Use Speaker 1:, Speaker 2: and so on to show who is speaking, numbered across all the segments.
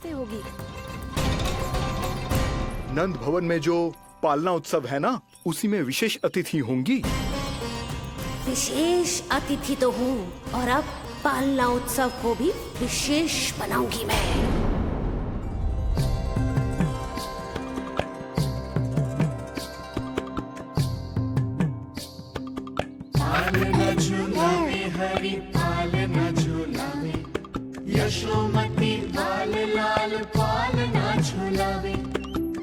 Speaker 1: नमस्ते होगी।
Speaker 2: नंद भवन में जो पालना उत्सव है ना, उसी में विशेष अतिथि होंगी।
Speaker 1: विशेष अतिथि तो हूँ, और अब पालना उत्सव को भी विशेष बनाऊंगी मैं।
Speaker 3: पालना झूलावे हरि पालना झूलावे, यशोमती लाल लाल पालना झूलावे।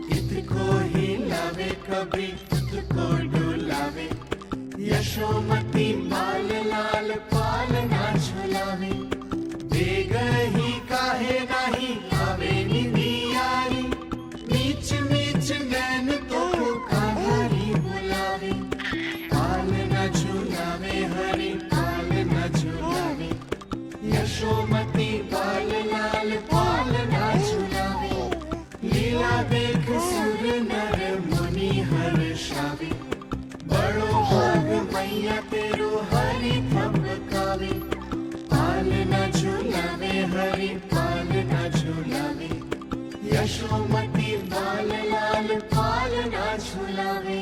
Speaker 3: हित को हिलावे कभी हित को डुलावे, यशोमती लाल लाल पालना झूलावे। देग ही काहे नाही आवे निधियारी, नीच नीच नैन तो कान्हारी बुलावे। पालना झूलावे हरि पालना झूलावे, यशोमती लाल लाल पालना झूलावे। लीला देख सुर नर मुनि हर्षावे, बड़ो भाग मैया तेरो हरि थपकावे। पालना झूलावे हरि पालना झूलावे, यशोमती लाल लाल पालना झूलावे।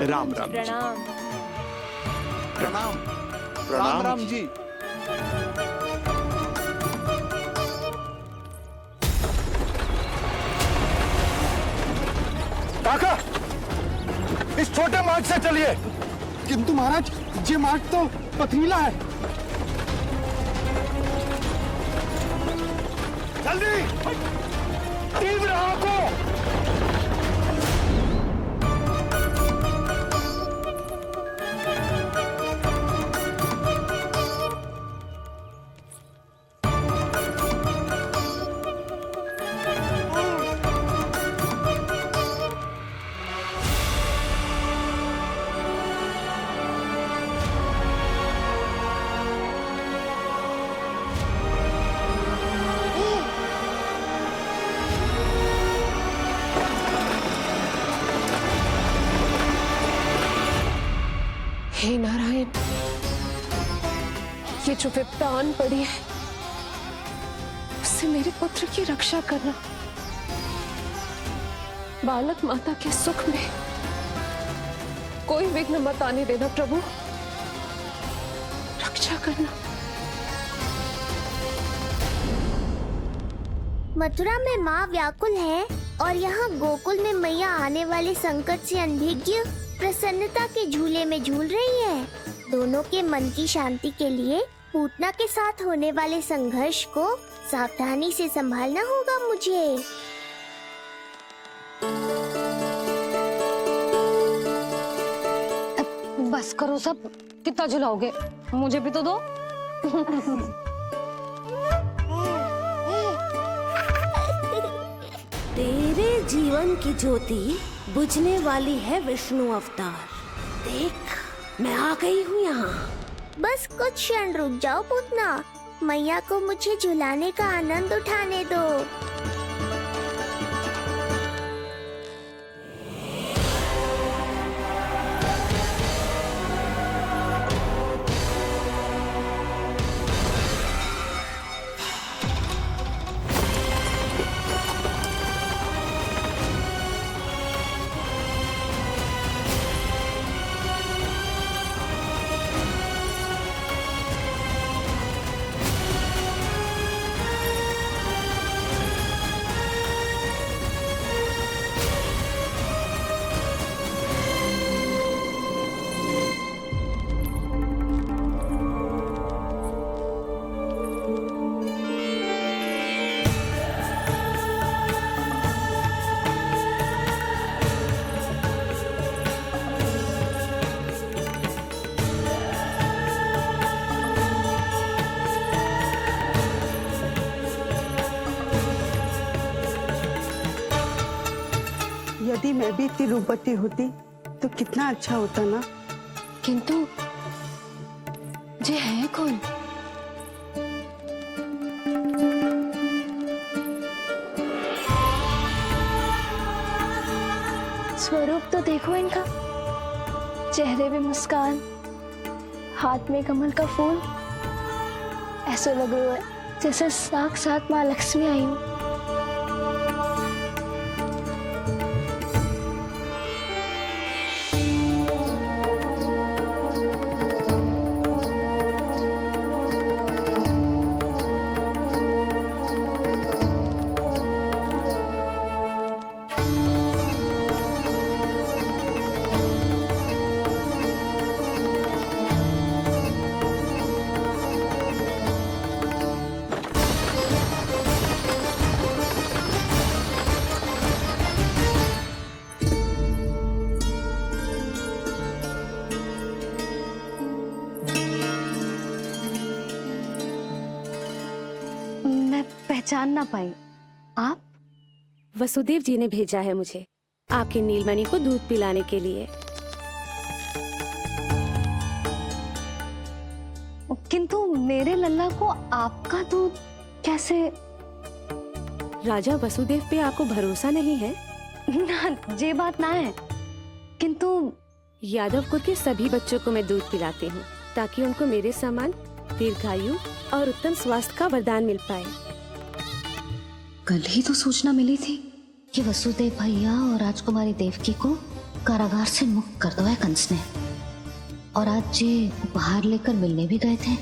Speaker 2: राम राम जी।
Speaker 1: प्रणाम।
Speaker 2: प्रणाम।
Speaker 4: राम राम जी।
Speaker 2: काका, इस छोटे मार्ग से चलिए।
Speaker 4: किंतु महाराज, ये मार्ग तो पथरीला है।
Speaker 2: जल्दी तीव्र आंखों।
Speaker 1: हे नारायण, ये जो विपदा आन पड़ी है, उससे मेरे पुत्र की रक्षा करना। बालक माता के सुख में कोई विघ्न मत आने देना प्रभु, रक्षा करना।
Speaker 5: मथुरा में माँ व्याकुल है और यहाँ गोकुल में मैया आने वाले संकट से अनभिज्ञ प्रसन्नता के झूले में झूल रही है। दोनों के मन की शांति के लिए पूतना के साथ होने वाले संघर्ष को सावधानी से संभालना होगा मुझे।
Speaker 6: बस करो सब, कितना झुलाओगे, मुझे भी तो दो।
Speaker 1: तेरे जीवन की ज्योति बुझने वाली है विष्णु अवतार। देख, मैं आ गई हूँ यहाँ।
Speaker 5: बस कुछ क्षण रुक जाओ पूतना, मैया को मुझे झुलाने का आनंद उठाने दो।
Speaker 7: यदि मैं भी इतनी रूपवती होती तो कितना अच्छा होता ना।
Speaker 6: किंतु ये है कौन?
Speaker 8: स्वरूप तो देखो इनका, चेहरे पे मुस्कान, हाथ में कमल का फूल। ऐसा लग रहा है जैसे साक्षात माँ लक्ष्मी आई हो।
Speaker 6: पहचान ना पाई। आप?
Speaker 1: वसुदेव जी ने भेजा है मुझे आपके नीलमणि को दूध पिलाने के लिए।
Speaker 6: किंतु मेरे लल्ला को आपका दूध कैसे?
Speaker 1: राजा वसुदेव पे आपको भरोसा नहीं है?
Speaker 6: ना, ये बात ना है, किंतु
Speaker 1: यादव कुल के सभी बच्चों को मैं दूध पिलाती हूँ ताकि उनको मेरे समान दीर्घायु और उत्तम स्वास्थ्य का वरदान मिल पाए।
Speaker 6: कल ही तो सूचना मिली थी कि वसुदेव भैया और राजकुमारी देवकी को कारागार से मुक्त कर दो है कंस ने, और आज ये उपहार लेकर मिलने भी गए थे।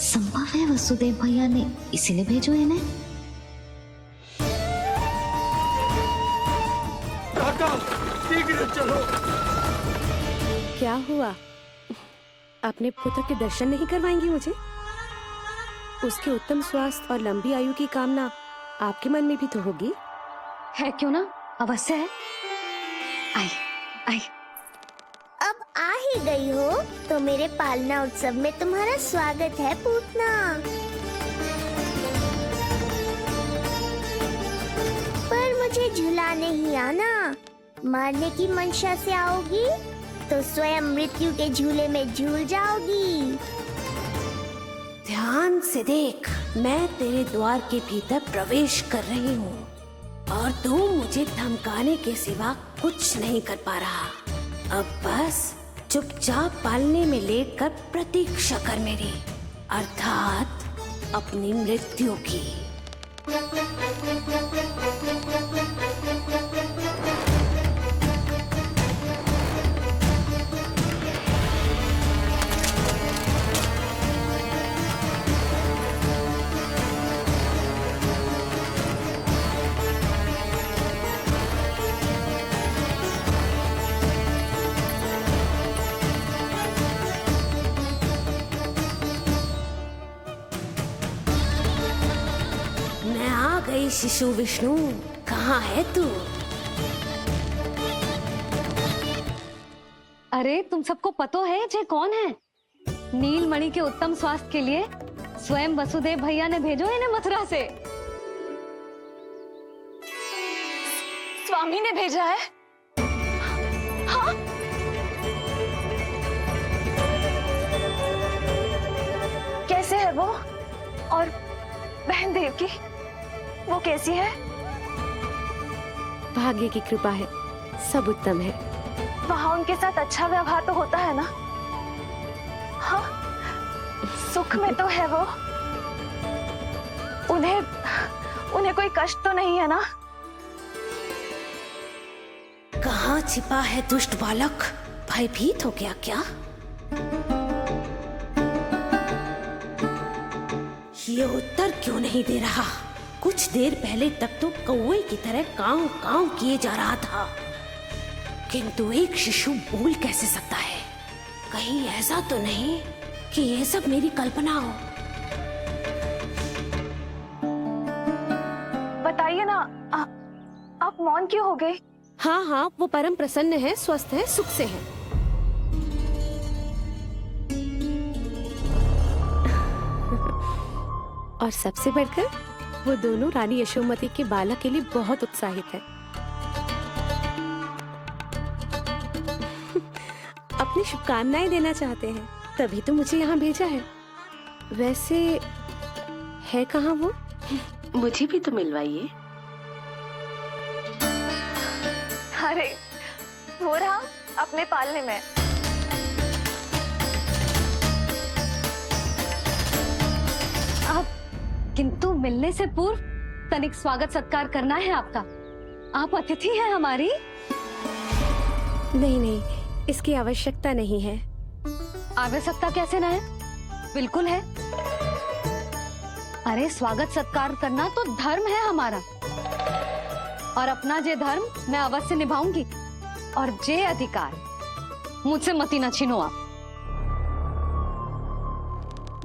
Speaker 6: संभव है वसुदेव भैया ने इसीलिए भेजो इन्हें।
Speaker 4: काका, शीघ्र चलो।
Speaker 1: क्या हुआ? अपने पुत्र के दर्शन नहीं करवाएंगी मुझे? उसके उत्तम स्वास्थ्य और लंबी आयु की कामना आपके मन में भी तो होगी।
Speaker 6: है क्यों ना, अवश्य है। आई आई।
Speaker 5: अब आ ही गई हो तो मेरे पालना उत्सव में तुम्हारा स्वागत है पूतना। पर मुझे झुलाने ही आना, मारने की मंशा से आओगी तो स्वयं मृत्यु के झूले में झूल जाओगी।
Speaker 1: ध्यान से देख, मैं तेरे द्वार के भीतर प्रवेश कर रही हूँ और तू मुझे धमकाने के सिवा कुछ नहीं कर पा रहा। अब बस चुपचाप पालने में लेटकर प्रतीक्षा कर मेरी, अर्थात अपनी मृत्यु की। शिशु विष्णु, कहाँ है तू?
Speaker 6: अरे तुम सबको पतो है जे कौन है? नीलमणि के उत्तम स्वास्थ्य के लिए स्वयं वसुदेव भैया ने भेजो इन्हें मथुरा से।
Speaker 8: स्वामी ने भेजा है? हाँ? कैसे है वो? और बहन देवकी, वो कैसी है?
Speaker 1: भाग्य की कृपा है, सब उत्तम है।
Speaker 8: वहाँ उनके साथ अच्छा व्यवहार तो होता है ना? हाँ, सुख में तो है वो। उन्हें कोई कष्ट तो नहीं है ना?
Speaker 1: कहाँ छिपा है दुष्ट बालक? भयभीत हो गया क्या? ये उत्तर क्यों नहीं दे रहा? कुछ देर पहले तक तो कौवे की तरह कांव कांव किए जा रहा था, किंतु एक शिशु बोल कैसे सकता है? कहीं ऐसा तो नहीं कि ये सब मेरी कल्पना हो?
Speaker 8: बताइए ना, आप मौन क्यों हो गए?
Speaker 1: हाँ हाँ, वो परम प्रसन्न है, स्वस्थ है, सुख से है। और सबसे बढ़कर वो दोनों रानी यशोमती के बालक के लिए बहुत उत्साहित है। अपनी शुभकामनाएं देना चाहते हैं, तभी तो मुझे यहाँ भेजा है। वैसे है कहाँ वो?
Speaker 9: मुझे भी तो मिलवाइए।
Speaker 8: अरे वो रहा अपने पालने में।
Speaker 6: अब किंतु मिलने से पूर्व तनिक स्वागत सत्कार करना है आपका। आप अतिथि हैं हमारी।
Speaker 1: नहीं नहीं, इसकी आवश्यकता नहीं है।
Speaker 6: आवश्यकता कैसे ना है? बिल्कुल है। अरे स्वागत सत्कार करना तो धर्म है हमारा, और अपना जे धर्म मैं अवश्य निभाऊंगी, और जे अधिकार मुझसे मती न छीनो आप।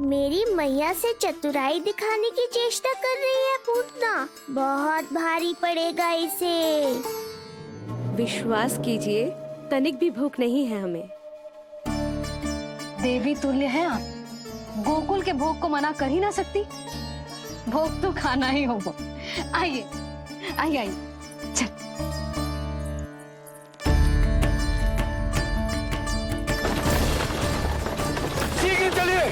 Speaker 5: मेरी मैया से चतुराई दिखाने की चेष्टा कर रही है पूतना। बहुत भारी पड़ेगा इसे।
Speaker 1: विश्वास कीजिए, तनिक भी भूख नहीं है हमें।
Speaker 6: देवी तुल्य है आप, गोकुल के भोग को मना कर ही ना सकती। भोग तो खाना ही होगा। आइए आइए आइए, चल।
Speaker 4: सीधे चलिए,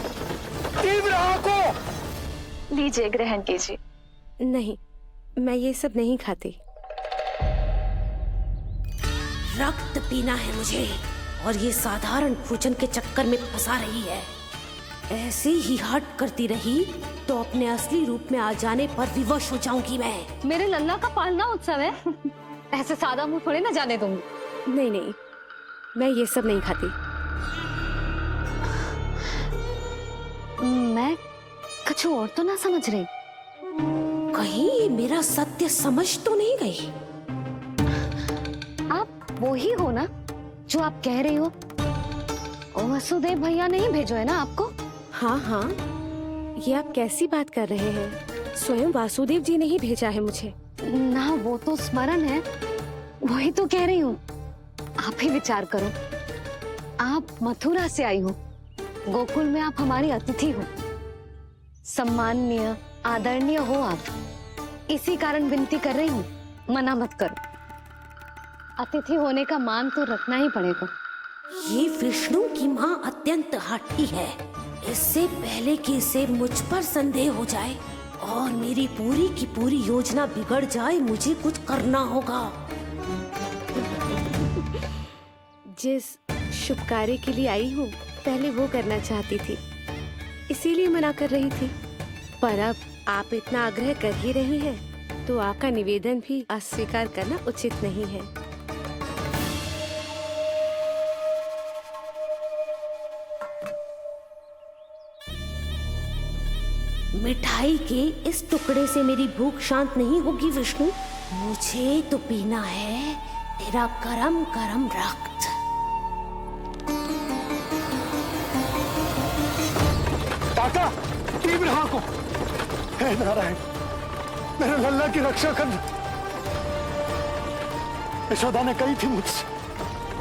Speaker 4: तीव्र को
Speaker 8: लीजिए, ग्रहण कीजिए।
Speaker 1: नहीं, मैं ये सब नहीं खाती। रक्त पीना है मुझे, और ये साधारण भोजन के चक्कर में फंसा रही है। ऐसे ही हट करती रही तो अपने असली रूप में आ जाने पर विवश हो जाऊंगी मैं।
Speaker 6: मेरे लल्ला का पालना उत्सव है, ऐसे सादा मुंह थोड़े ना जाने दूंगी।
Speaker 1: नहीं नहीं, मैं ये सब नहीं खाती।
Speaker 6: मैं कुछ और तो ना समझ रही।
Speaker 1: कहीं ये मेरा सत्य समझ तो नहीं गई?
Speaker 6: आप वो ही हो ना जो आप कह रही हो? ओ वसुदेव भैया ने ही भेजो है ना आपको?
Speaker 1: हाँ हाँ, ये आप कैसी बात कर रहे हैं? स्वयं वासुदेव जी ने ही भेजा है मुझे।
Speaker 6: ना वो तो स्मरण है, वही तो कह रही हूँ। आप ही विचार करो, आप मथुरा से आई हो, गोकुल में आप हमारी अतिथि हो, सम्माननीय आदरणीय हो आप। इसी कारण विनती कर रही हूँ, मना मत करो। अतिथि होने का मान तो रखना ही पड़ेगा।
Speaker 1: ये विष्णु की माँ अत्यंत हठी है। इससे पहले कि इसे मुझ पर संदेह हो जाए और मेरी पूरी की पूरी योजना बिगड़ जाए, मुझे कुछ करना होगा। जिस शुभ कार्य के लिए आई हूँ, पहले वो करना चाहती थी, इसीलिए मना कर रही थी। पर अब आप इतना आग्रह कर ही रही हैं, तो आपका निवेदन भी अस्वीकार करना उचित नहीं है। मिठाई के इस टुकड़े से मेरी भूख शांत नहीं होगी विष्णु। मुझे तो पीना है तेरा गरम गरम रक्त।
Speaker 4: काका, तीव्र को हे नारायण, मेरे लल्ला की रक्षा करना। यशोदा ने कही थी मुझसे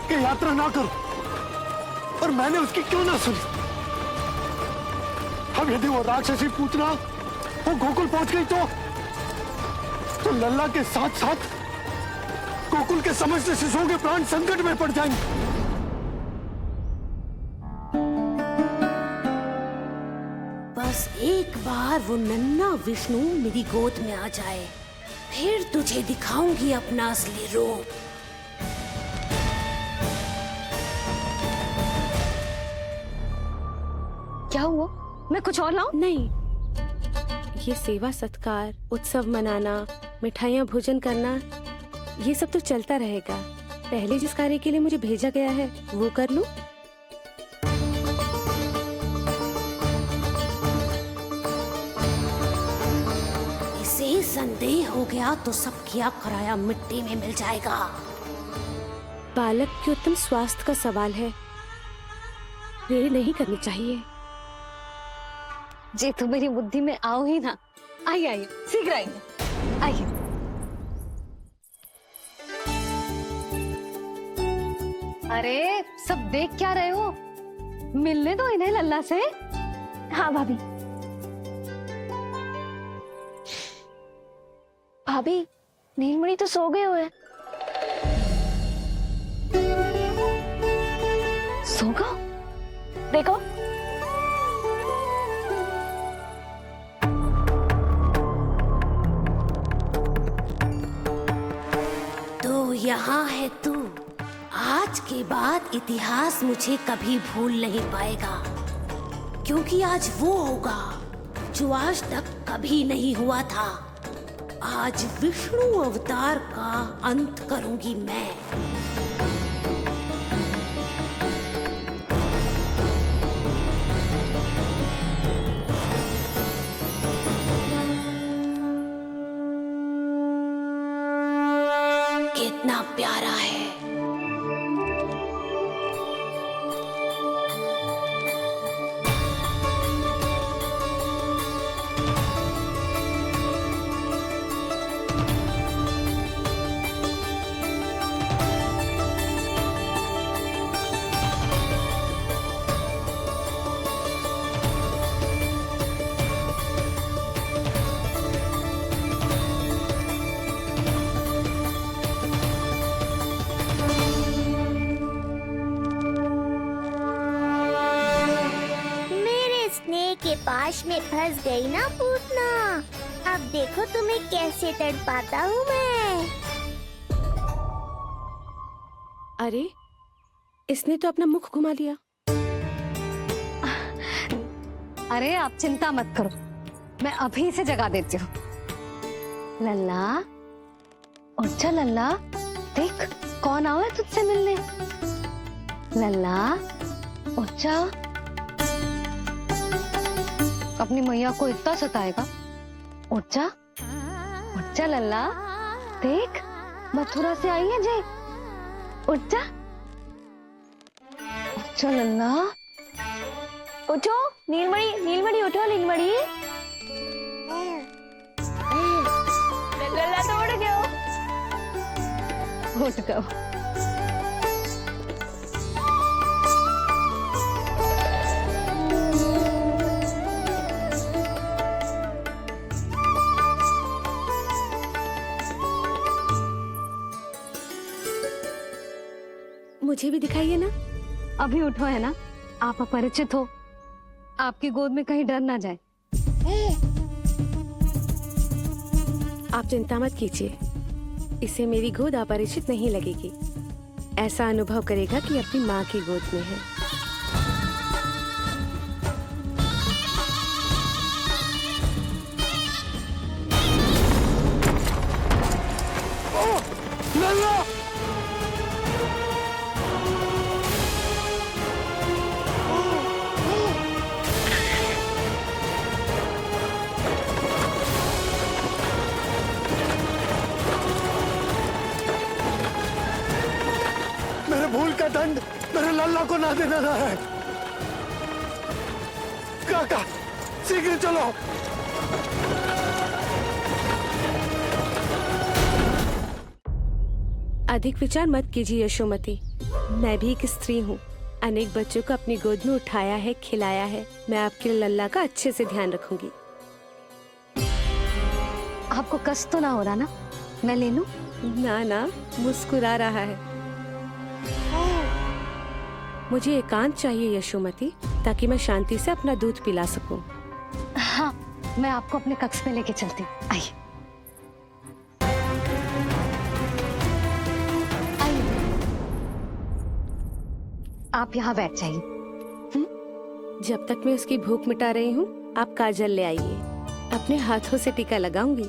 Speaker 4: कि यात्रा ना करो, और मैंने उसकी क्यों ना सुनी। अब यदि वो राक्षसी पूतना वो गोकुल पहुंच गई तो लल्ला के साथ साथ गोकुल के समस्त शिशुओं के प्राण संकट में पड़ जाएंगे।
Speaker 1: बस एक बार वो नन्हा विष्णु मेरी गोद में आ जाए, फिर तुझे दिखाऊंगी अपना असली रूप।
Speaker 6: क्या हुआ? मैं कुछ और लाऊं?
Speaker 1: नहीं, ये सेवा सत्कार, उत्सव मनाना, मिठाइयाँ भोजन करना, ये सब तो चलता रहेगा। पहले जिस कार्य के लिए मुझे भेजा गया है वो कर लूं। इसे संदेह हो गया तो सब किया कराया मिट्टी में मिल जाएगा। बालक के उत्तम स्वास्थ्य का सवाल है, देरी नहीं करनी चाहिए।
Speaker 6: जी तो मेरी बुद्धि में आओ ही ना। आइए आइए, शीघ्र आइए आइए। अरे सब देख क्या रहे हो? मिलने दो इन्हें लल्ला से।
Speaker 8: हाँ भाभी। भाभी, नीलमणि तो सो गए हुए।
Speaker 6: सो गो?
Speaker 8: देखो।
Speaker 1: तो यहाँ है तू, आ आज के बाद इतिहास मुझे कभी भूल नहीं पाएगा, क्योंकि आज वो होगा जो आज तक कभी नहीं हुआ था। आज विष्णु अवतार का अंत करूंगी मैं। कितना प्यारा है।
Speaker 5: के पास में फंस गई ना पूतना। अब देखो तुम्हें कैसे तड़पाता हूँ मैं।
Speaker 1: अरे, इसने तो अपना मुख घुमा लिया।
Speaker 6: अरे आप चिंता मत करो, मैं अभी से जगा देती हूँ। लल्ला, उठ जा लल्ला, देख कौन आया है तुझसे मिलने। लल्ला, उठ जा। अपनी मैया को इतना सताएगा? उठ जा लल्ला, देख मथुरा से आई है जय। उठ जा लल्ला।
Speaker 8: उठो नीलमणि, नीलमणि उठो नीलमणि। लल्ला तो उठ गयो।
Speaker 6: उठ गयो।
Speaker 1: मुझे भी दिखाइए ना।
Speaker 6: अभी उठो है ना, आप अपरिचित हो, आपकी गोद में कहीं डर ना जाए।
Speaker 1: आप चिंता मत कीजिए, इसे मेरी गोद अपरिचित नहीं लगेगी। ऐसा अनुभव करेगा कि अपनी माँ की गोद में है।
Speaker 4: भूल का दंड मेरे लल्ला को ना देना ना है। काका, शीघ्र चलो।
Speaker 1: अधिक विचार मत कीजिए यशोमती, मैं भी एक स्त्री हूँ। अनेक बच्चों को अपनी गोद में उठाया है, खिलाया है। मैं आपके लल्ला का अच्छे से ध्यान रखूंगी।
Speaker 6: आपको कष्ट तो ना हो रहा ना? मैं ले लूं?
Speaker 1: ना, मुस्कुरा रहा है। मुझे एकांत चाहिए यशोमती, ताकि मैं शांति से अपना दूध पिला सकूं।
Speaker 6: हाँ, मैं आपको अपने कक्ष में लेके चलती हूँ। आइए। आप यहाँ बैठ जाइए।
Speaker 1: जब तक मैं उसकी भूख मिटा रही हूँ, आप काजल ले आइए। अपने हाथों से टीका लगाऊंगी।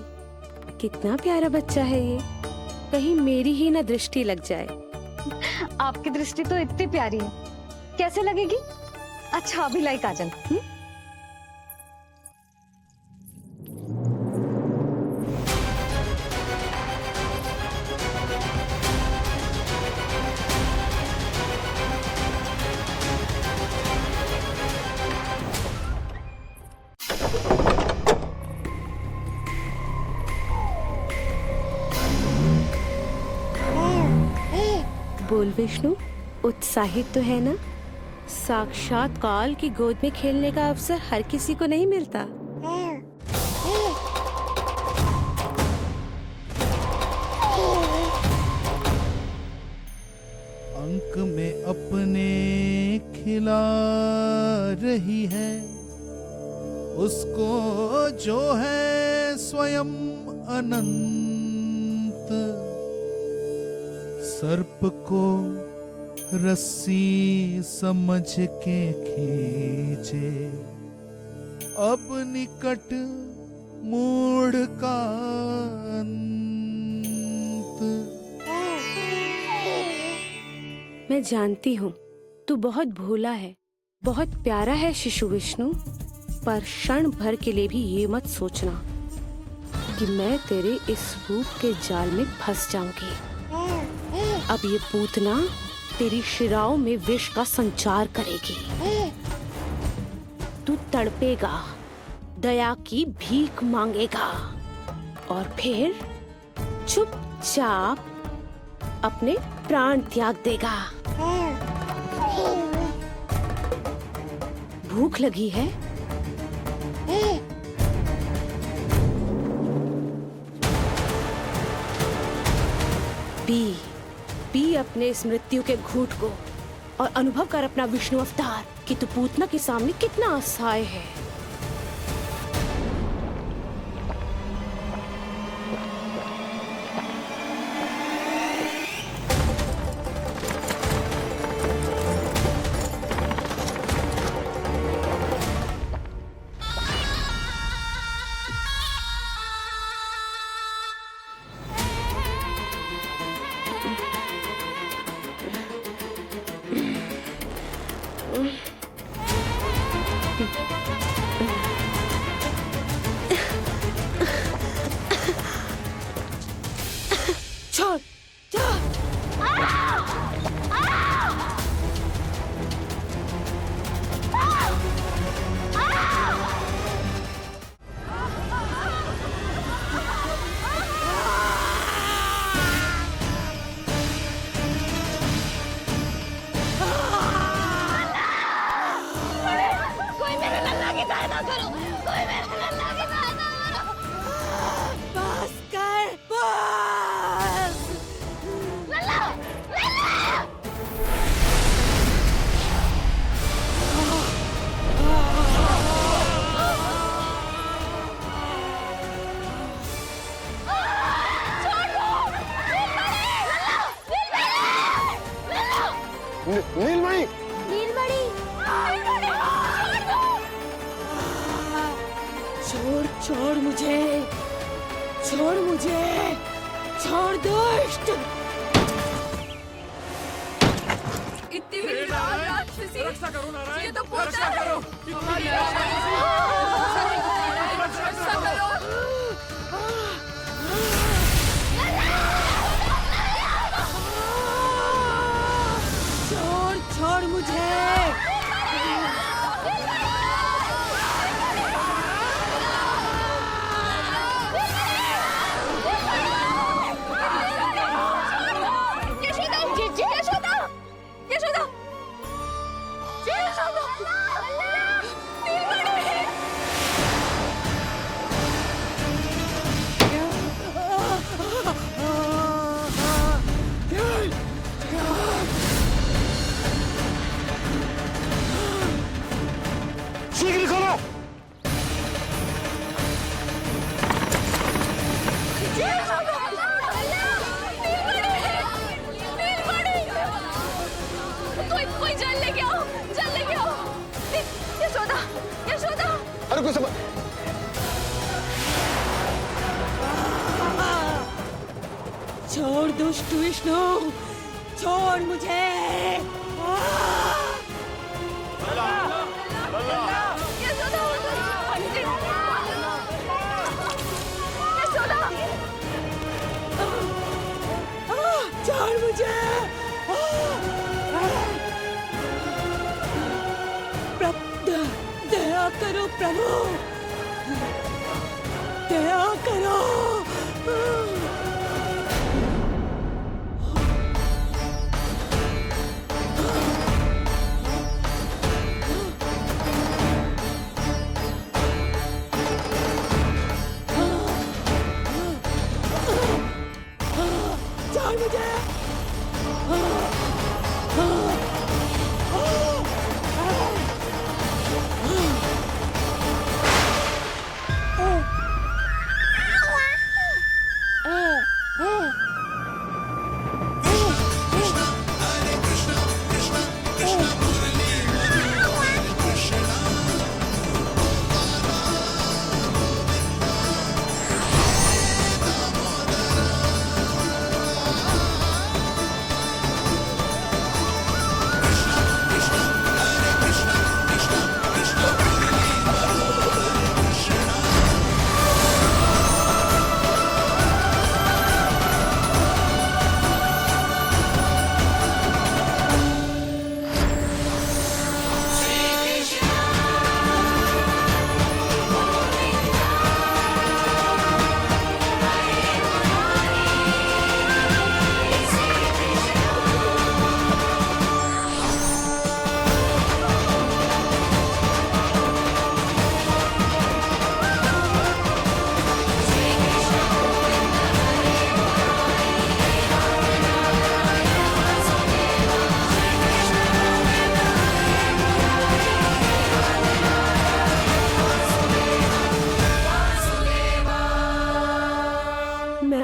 Speaker 1: कितना प्यारा बच्चा है ये, कहीं मेरी ही ना दृष्टि लग जाए।
Speaker 6: आपकी दृष्टि तो इतनी प्यारी है, कैसे लगेगी? अच्छा अभी लाई काजल।
Speaker 1: बोल विष्णु, उत्साहित तो है ना? साक्षात काल की गोद में खेलने का अवसर हर किसी को नहीं मिलता।
Speaker 3: अंक में अपने खिला रही है, उसको जो है स्वयं अनंत। सर्प को रस्सी समझ के खींचे, अब निकट मोड़ का अंत।
Speaker 1: मैं जानती हूँ तू बहुत भोला है, बहुत प्यारा है शिशु विष्णु, पर क्षण भर के लिए भी ये मत सोचना कि मैं तेरे इस रूप के जाल में फंस जाऊंगी। अब ये पूतना तेरी शिराओं में विष का संचार करेगी। तू तड़पेगा, दया की भीख मांगेगा और फिर चुपचाप अपने प्राण त्याग देगा। भूख लगी है? पी अपने इस मृत्यु के घूंट को और अनुभव कर अपना विष्णु अवतार कि तू पूतना के सामने कितना असहाय है। छोड़,
Speaker 8: कोई मेरे लल्ला की सहायता करो, कोई मेरे लल्ला की सहायता करो।
Speaker 1: बस कर, बस।
Speaker 8: लल्ला, लल्ला।
Speaker 4: नीलमणि,
Speaker 5: नीलमणि,
Speaker 1: छोड़ छोड़ मुझे, छोड़ मुझे, छोड़ दुष्ट।
Speaker 9: इतनी भी राक्षसी, रक्षा करो नारायण, ये तो रक्षा करो, रक्षा करो।
Speaker 1: छोड़ छोड़ मुझे।
Speaker 4: शीघ्र करो।
Speaker 8: कोई जल लेके आओ, जल लेके आओ। यशोदा, यशोदा।
Speaker 4: अरे कोई समझ,
Speaker 1: छोड़ दुष्ट विष्णु, छोड़ मुझे। छोड़ मुझे। दया करो प्रभु, दया करो।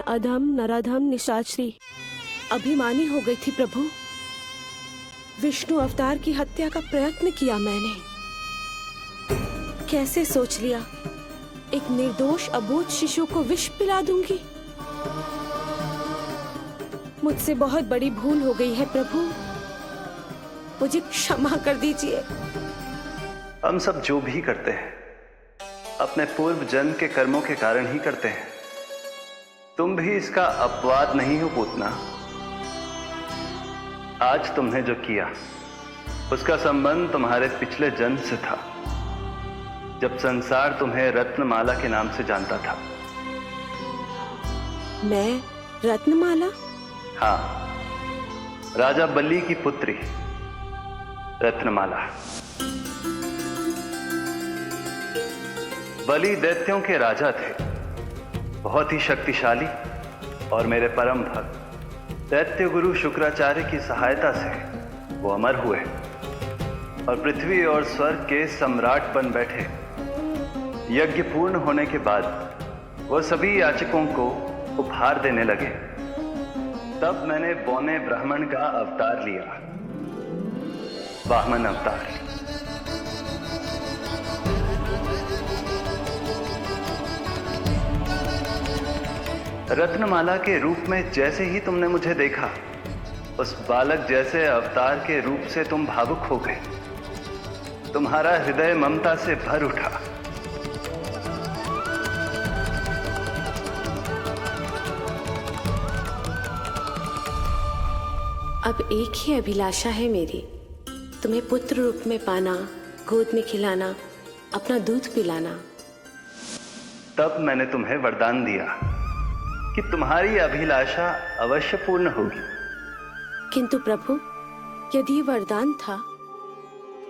Speaker 1: अधम नराधम निशाचरी अभिमानी हो गई थी प्रभु। विष्णु अवतार की हत्या का प्रयत्न किया मैंने। कैसे सोच लिया एक निर्दोष अबोध शिशु को विष पिला दूंगी। मुझसे बहुत बड़ी भूल हो गई है प्रभु, मुझे क्षमा कर दीजिए।
Speaker 10: हम सब जो भी करते हैं अपने पूर्व जन्म के कर्मों के कारण ही करते हैं। तुम भी इसका अपवाद नहीं हो पूतना। आज तुमने जो किया उसका संबंध तुम्हारे पिछले जन्म से था, जब संसार तुम्हें रत्नमाला के नाम से जानता था।
Speaker 1: मैं रत्नमाला?
Speaker 10: हाँ, राजा बलि की पुत्री रत्नमाला। बलि दैत्यों के राजा थे, बहुत ही शक्तिशाली, और मेरे परम भक्त दैत्य गुरु शुक्राचार्य की सहायता से वो अमर हुए और पृथ्वी और स्वर्ग के सम्राट बन बैठे। यज्ञ पूर्ण होने के बाद वो सभी याचकों को उपहार देने लगे। तब मैंने बौने ब्राह्मण का अवतार लिया, वामन अवतार। रत्नमाला के रूप में जैसे ही तुमने मुझे देखा, उस बालक जैसे अवतार के रूप से तुम भावुक हो गए। तुम्हारा हृदय ममता से भर उठा।
Speaker 1: अब एक ही अभिलाषा है मेरी, तुम्हें पुत्र रूप में पाना, गोद में खिलाना, अपना दूध पिलाना।
Speaker 10: तब मैंने तुम्हें वरदान दिया कि तुम्हारी अभिलाषा अवश्य पूर्ण होगी।
Speaker 1: किंतु प्रभु, यदि ये वरदान था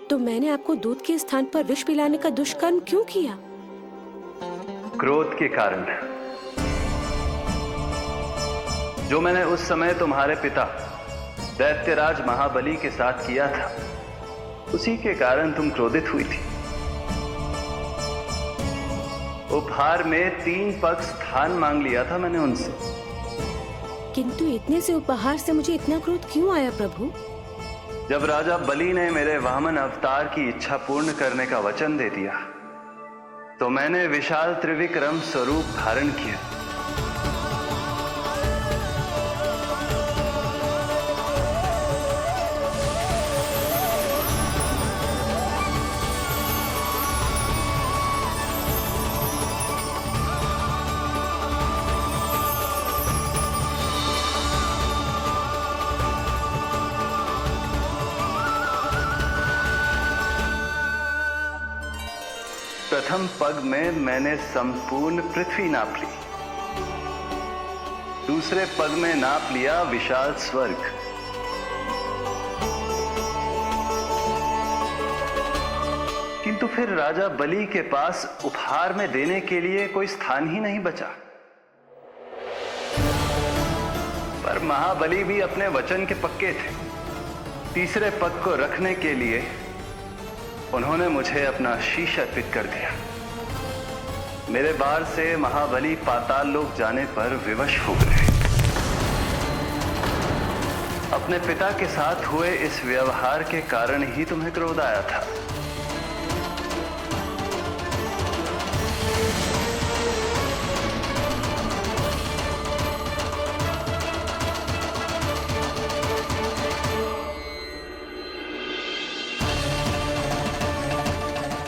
Speaker 1: तो मैंने आपको दूध के स्थान पर विष पिलाने का दुष्कर्म क्यों किया?
Speaker 10: क्रोध के कारण, जो मैंने उस समय तुम्हारे पिता दैत्यराज महाबली के साथ किया था, उसी के कारण तुम क्रोधित हुई थी। उपहार में 3 पग स्थान मांग लिया था मैंने उनसे।
Speaker 1: किंतु इतने से उपहार से मुझे इतना क्रोध क्यों आया प्रभु?
Speaker 10: जब राजा बलि ने मेरे वामन अवतार की इच्छा पूर्ण करने का वचन दे दिया, तो मैंने विशाल त्रिविक्रम स्वरूप धारण किया। प्रथम पग में मैंने संपूर्ण पृथ्वी नाप ली। दूसरे पग में नाप लिया विशाल स्वर्ग। किंतु फिर राजा बलि के पास उपहार में देने के लिए कोई स्थान ही नहीं बचा। पर महाबली भी अपने वचन के पक्के थे। तीसरे पग को रखने के लिए उन्होंने मुझे अपना शीश अर्पित कर दिया। मेरे बार से महाबली पाताल लोक जाने पर विवश हो गए। अपने पिता के साथ हुए इस व्यवहार के कारण ही तुम्हें क्रोध आया था।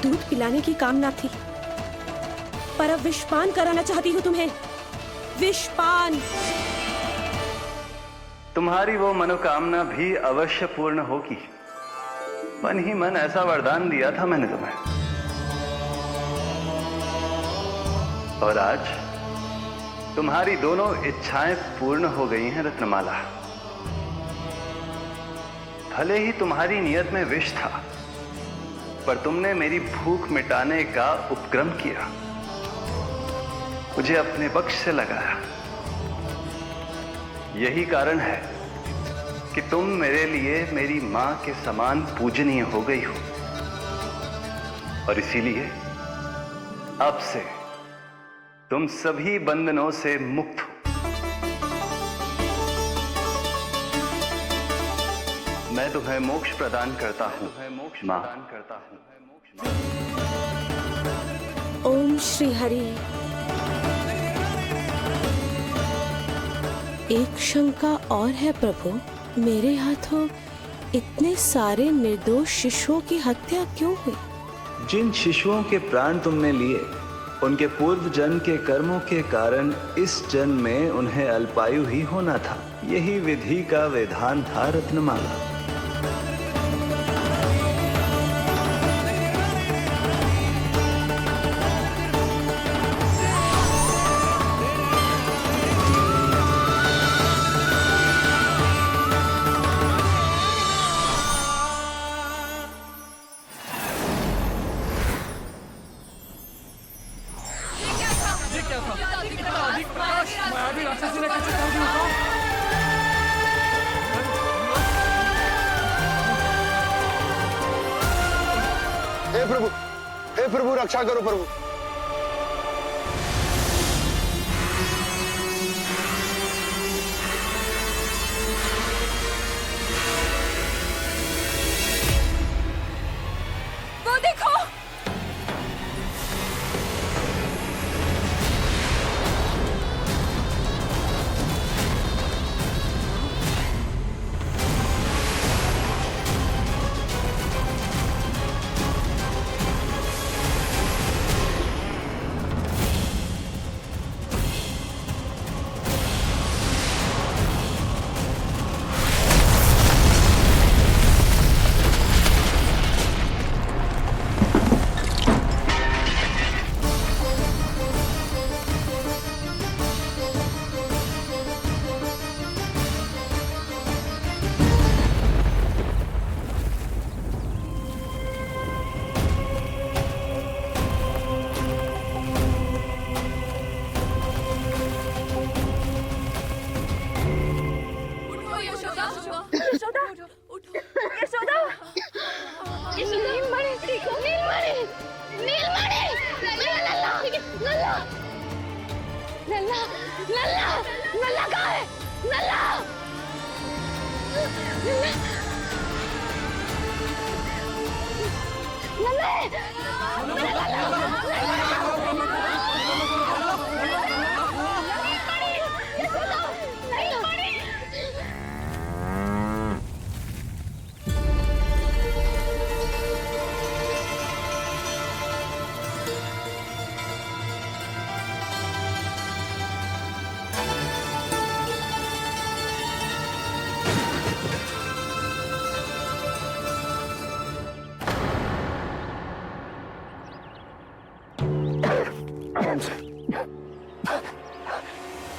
Speaker 1: दूध पिलाने की कामना थी, पर अब विषपान कराना चाहती हूँ तुम्हें। विषपान।
Speaker 10: तुम्हारी वो मनोकामना भी अवश्य पूर्ण होगी। मन ही मन ऐसा वरदान दिया था मैंने तुम्हें। और आज तुम्हारी दोनों इच्छाएं पूर्ण हो गई हैं रत्नमाला। भले ही तुम्हारी नियत में विष था, पर तुमने मेरी भूख मिटाने का उपक्रम किया, मुझे अपने पक्ष से लगाया। यही कारण है कि तुम मेरे लिए मेरी मां के समान पूजनीय हो गई हो। और इसीलिए अब से तुम सभी बंधनों से मुक्त हो। मैं तुम्हें मोक्ष प्रदान करता हूँ माँ।
Speaker 1: ओम श्री हरि। एक शंका और है प्रभु, मेरे हाथों इतने सारे निर्दोष शिशुओं की हत्या क्यों हुई?
Speaker 10: जिन शिशुओं के प्राण तुमने लिए उनके पूर्व जन्म के कर्मों के कारण इस जन्म में उन्हें अल्पायु ही होना था। यही विधि का विधान था रत्नमाला।
Speaker 4: हे प्रभु रक्षा करो प्रभु।
Speaker 9: वो देखो,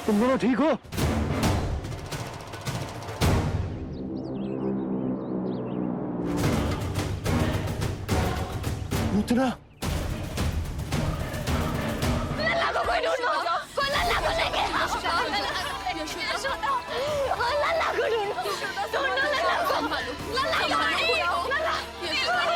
Speaker 4: तुम दोनों ठीक हो? पूतना
Speaker 9: लल्ला को कोई ढूंढो, कोई लल्ला को लेके आओ। लल्ला को ढूंढो, ढूंढो लल्ला को। लल्ला कहाँ है? लल्ला, यशोदा,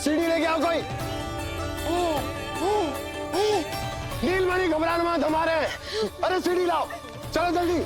Speaker 4: सीढ़ी लेके आओ कोई। नीलमणि घबराना मत, हमारे। अरे सीढ़ी लाओ, चलो जल्दी।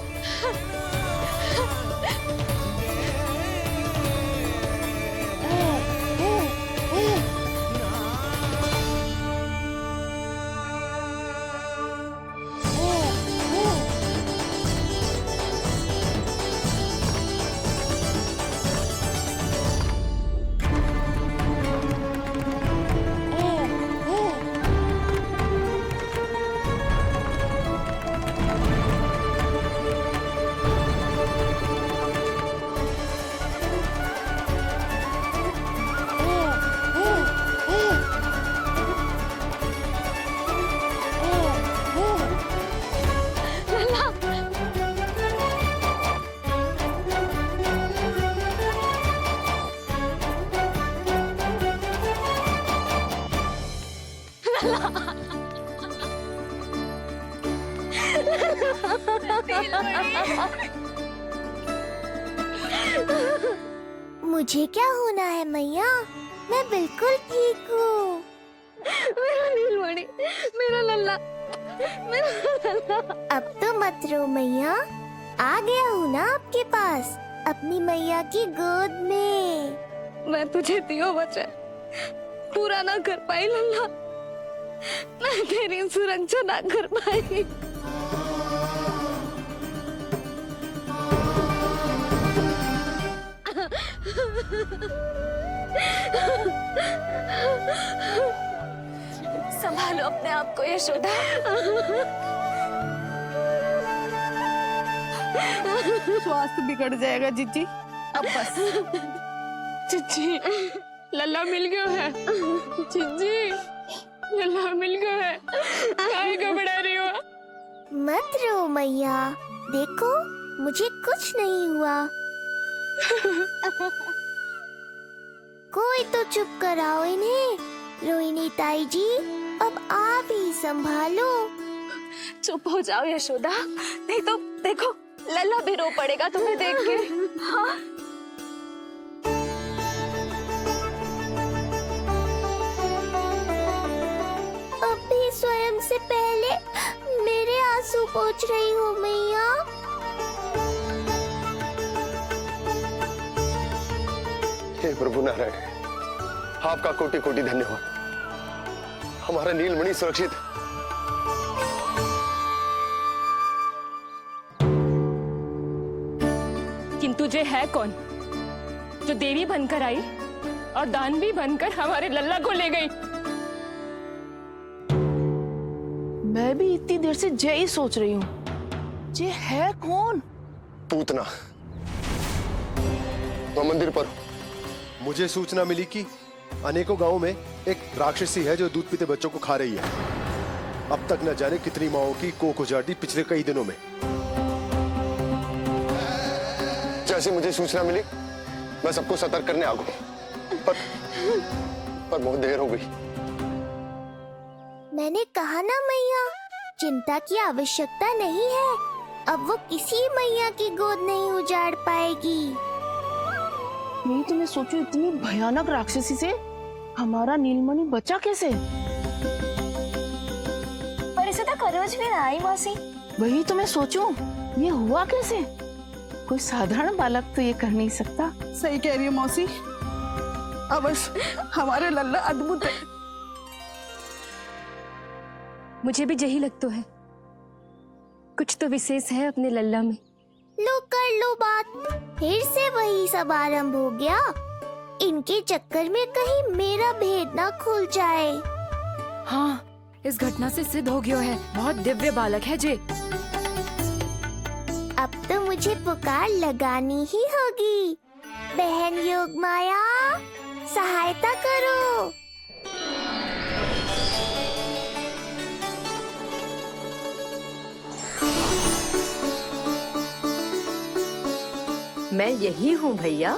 Speaker 5: मुझे क्या होना है मैया, मैं बिल्कुल ठीक हूँ।
Speaker 8: मेरा नीलमणि, मेरा लल्ला, मेरा लल्ला।
Speaker 5: अब तो मत रो मैया, आ गया हूँ ना आपके पास, अपनी मैया की गोद में।
Speaker 8: मैं तुझे दियो वचन पूरा ना कर पाई लल्ला, मैं तेरी सुरक्षा ना कर पाई। संभालो अपने आप को यशोदा।
Speaker 7: स्वास्थ्य बिगड़ जाएगा जीजी, अब बस।
Speaker 9: चिच्ची, लल्ला मिल गया है। चिच्ची, लल्ला मिल गया है। काहे घबरा रही हो?
Speaker 5: मत रो मैया, देखो मुझे कुछ नहीं हुआ। कोई तो चुप कराओ इन्हें। रोहिणी ताई जी, अब आप ही संभालो।
Speaker 8: चुप हो जाओ यशोदा, नहीं तो देखो लल्ला भी रो पड़ेगा तुम्हें देख के। हाँ?
Speaker 5: अब भी स्वयं से पहले मेरे आंसू पोंछ रही हो मैया।
Speaker 4: हे प्रभु नारायण, आपका कोटि कोटि धन्यवाद। हमारा नीलमणि सुरक्षित है।
Speaker 9: किंतु जे है कौन जो देवी बनकर आई और दानवी बनकर हमारे लल्ला को ले गई?
Speaker 11: मैं भी इतनी देर से जय ही सोच रही हूँ, जे है कौन?
Speaker 4: पूतना। तो मंदिर पर मुझे सूचना मिली कि अनेकों गांवों में एक राक्षसी है जो दूध पीते बच्चों को खा रही है। अब तक न जाने कितनी माओं की कोख उजाड़ दी पिछले कई दिनों में। जैसे मुझे सूचना मिली, मैं सबको सतर्क करने आ गया, पर बहुत देर हो गई।
Speaker 5: मैंने कहा ना मैया, चिंता की आवश्यकता नहीं है। अब वो किसी मैया की गोद नहीं उजाड़ पाएगी।
Speaker 11: नहीं तो मैं सोचू, इतनी भयानक राक्षसी से हमारा नीलमणि बचा कैसे?
Speaker 8: पर इसे तो करोज भी ना आई मौसी।
Speaker 11: वही तो मैं सोचूं, ये हुआ कैसे? कोई साधारण बालक तो ये कर नहीं सकता।
Speaker 7: सही कह रही है मौसी, अवश्य हमारे लल्ला अद्भुत है।
Speaker 9: मुझे भी यही लगता है, कुछ तो विशेष है अपने लल्ला में।
Speaker 5: लो कर लो बात, फिर से वही सब आरंभ हो गया। इनके चक्कर में कहीं मेरा भेद ना खुल जाए।
Speaker 9: हाँ, इस घटना से सिद्ध हो गया है, बहुत दिव्य बालक है जे।
Speaker 5: अब तो मुझे पुकार लगानी ही होगी। बहन योगमाया, सहायता करो।
Speaker 12: मैं यही हूँ भैया।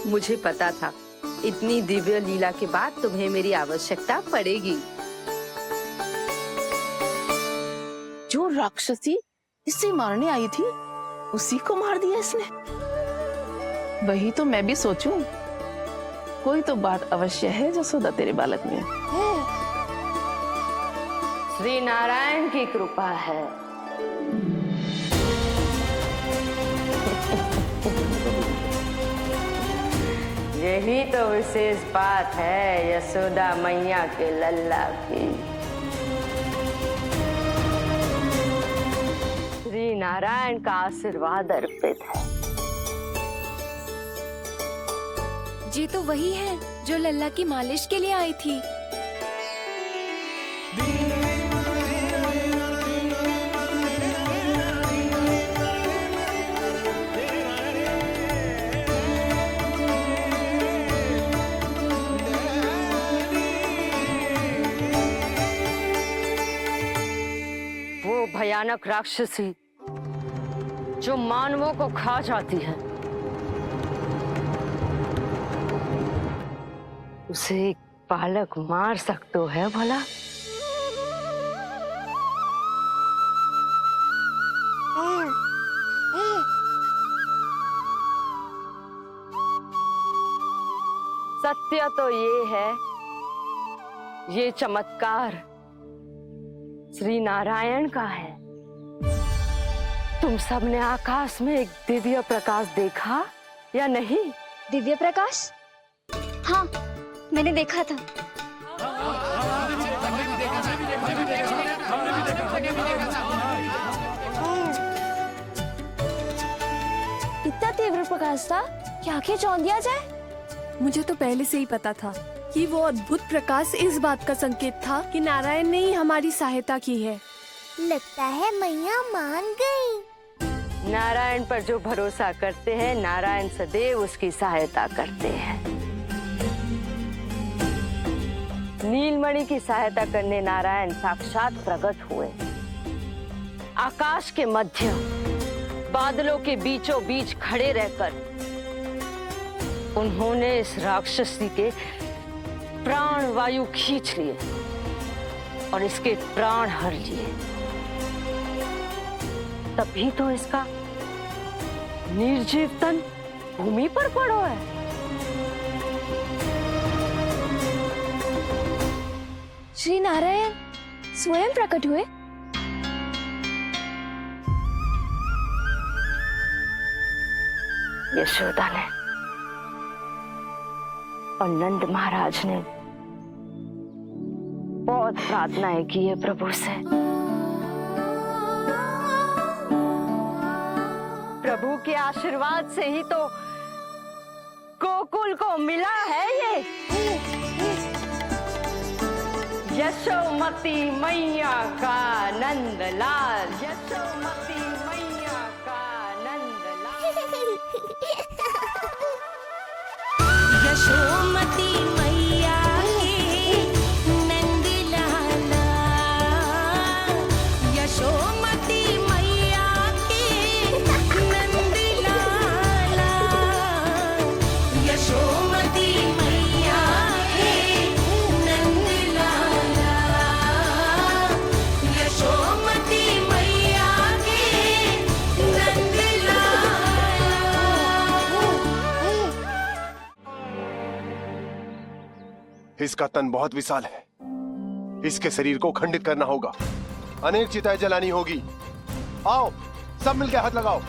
Speaker 12: मुझे पता था इतनी दिव्य लीला के बाद तुम्हें मेरी आवश्यकता पड़ेगी।
Speaker 11: जो राक्षसी इसे मारने आई थी, उसी को मार दिया इसने। वही तो मैं भी सोचूं, कोई तो बात अवश्य है जो सदा तेरे बालक में है।
Speaker 12: श्री नारायण की कृपा है। यही तो विशेष बात है यशोदा मैया के लल्ला की। श्री नारायण का आशीर्वाद अर्पित है।
Speaker 9: ये तो वही है जो लल्ला की मालिश के लिए आई थी।
Speaker 12: भयानक राक्षसी जो मानवों को खा जाती है, उसे एक बालक मार सकते है भला? सत्य तो ये है, ये चमत्कार श्री नारायण का है। तुम सबने आकाश में एक दिव्य प्रकाश देखा या नहीं?
Speaker 8: दिव्य प्रकाश? हाँ, मैंने देखा था। इतना तीव्र प्रकाश था कि आंखें चौंध दिया जाए।
Speaker 9: मुझे तो पहले से ही पता था कि वो अद्भुत प्रकाश इस बात का संकेत था कि नारायण ने ही हमारी सहायता की है।
Speaker 5: लगता है मैया मान गई।
Speaker 12: नारायण पर जो भरोसा करते हैं, नारायण सदैव उसकी सहायता करते हैं। नीलमणि की सहायता करने नारायण साक्षात प्रकट हुए। आकाश के मध्य बादलों के बीचों बीच खड़े रहकर उन्होंने इस राक्षसी के प्राण वायु खींच लिए और इसके प्राण हर लिए। तभी तो इसका निर्जीव तन भूमि पर पड़ो है।
Speaker 8: श्री नारायण स्वयं प्रकट हुए।
Speaker 12: यशोदा ने और नंद महाराज ने बहुत प्रार्थनाएं की है प्रभु से। प्रभु के आशीर्वाद से ही तो गोकुल को मिला है ये। यशोमती मैया का नंदलाल, यशोमती मैया का नंदलाल।
Speaker 1: यशोमती मैया के नंदलाला, यशोमती मैया के नंदलाला, यशोमती मैया के नंदलाला, यशोमती मैया के नंदलाला।
Speaker 4: इसका तन बहुत विशाल है, इसके शरीर को खंडित करना होगा, अनेक चिताएं जलानी होगी। आओ सब मिलकर हाथ लगाओ।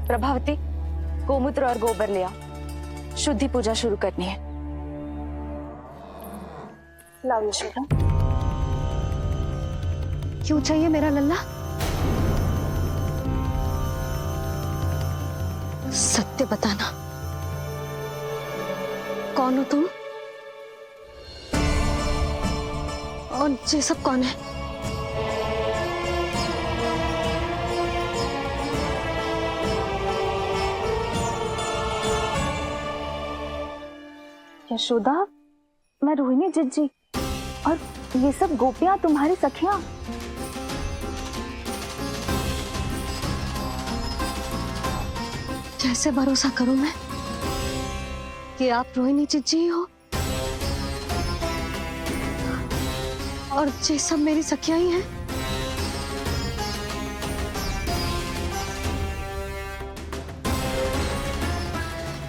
Speaker 8: प्रभावती, गोमूत्र और गोबर ले आओ। शुद्धि पूजा शुरू करनी है। लाओ यशोदा। क्यों चाहिए मेरा लल्ला? सत्य बताना, कौन हो तुम और ये सब कौन है? यशोदा, मैं रोहिणी जिज्जी और ये सब गोपियां तुम्हारी सखियां। कैसे भरोसा करूं मैं कि आप रोहिणी जिज्जी हो और ये सब मेरी सखियां ही हैं?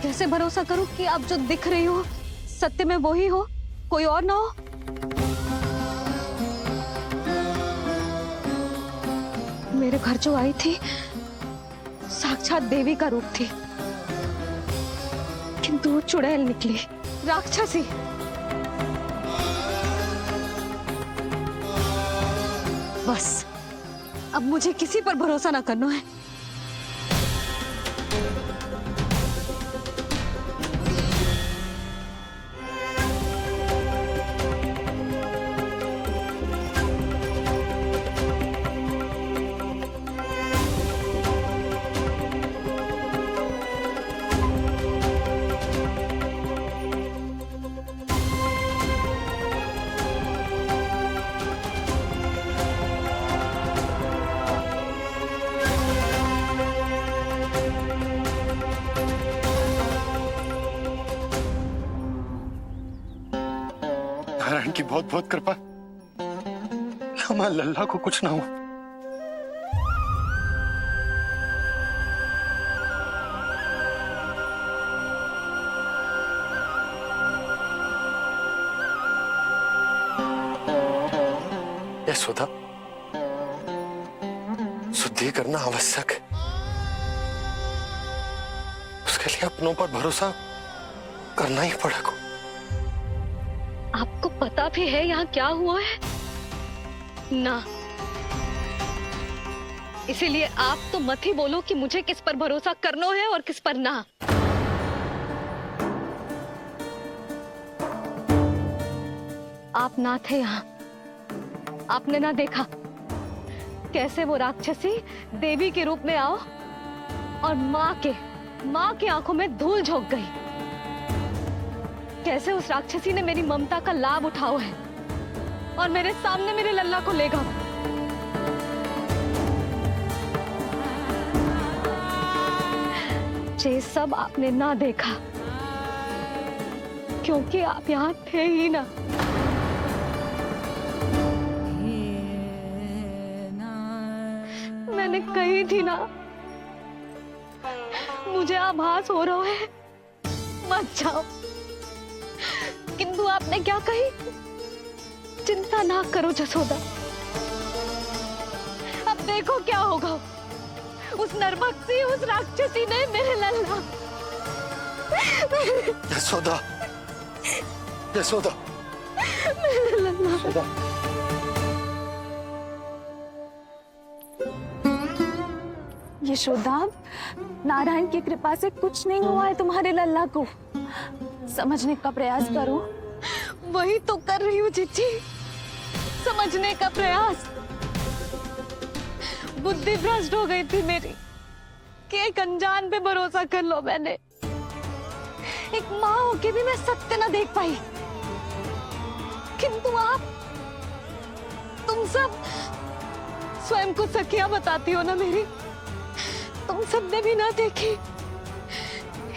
Speaker 8: कैसे भरोसा करूं कि आप जो दिख रही हो सत्य में वो ही हो, कोई और ना हो? मेरे घर जो आई थी साक्षात देवी का रूप थी, किंतु वो चुड़ैल निकली, राक्षसी। बस अब मुझे किसी पर भरोसा ना करना है।
Speaker 4: बहुत बहुत कृपा कि हमारे लल्ला को कुछ ना हो। यशोदा, शुद्धि करना आवश्यक है। उसके लिए अपनों पर भरोसा करना ही पड़ेगा।
Speaker 6: आपको पता भी है यहाँ क्या हुआ है ना? इसीलिए आप तो मत ही बोलो कि मुझे किस पर भरोसा करना है और किस पर ना। आप ना थे यहाँ, आपने ना देखा कैसे वो राक्षसी देवी के रूप में आओ और माँ के आंखों में धूल झोंक गई। कैसे उस राक्षसी ने मेरी ममता का लाभ उठाया है और मेरे सामने मेरे लल्ला को ले गया। ये सब आपने ना देखा क्योंकि आप यहाँ थे ही ना। मैंने कही थी ना, मुझे आभास हो रहा है मत जाओ, किंतु आपने क्या कही? चिंता ना करो जसोदा, अब देखो क्या होगा। उस नरभक्षी, उस राक्षसी ने मेरे लल्ला।
Speaker 4: यशोदा, यशोदा,
Speaker 6: मेरे लल्ला।
Speaker 4: यशोदा।
Speaker 8: यशोदा, नारायण की कृपा से कुछ नहीं हुआ है तुम्हारे लल्ला को। समझने का प्रयास करो।
Speaker 6: वही तो कर रही हूँ जीजी, समझने का प्रयास। बुद्धि भ्रष्ट हो गई थी मेरी कि एक अनजान पे भरोसा कर लो मैंने। एक माँ होके भी मैं सत्य न देख पाई, किंतु आप, तुम सब स्वयं को सखिया बताती हो ना मेरी, तुम सबने भी ना देखी।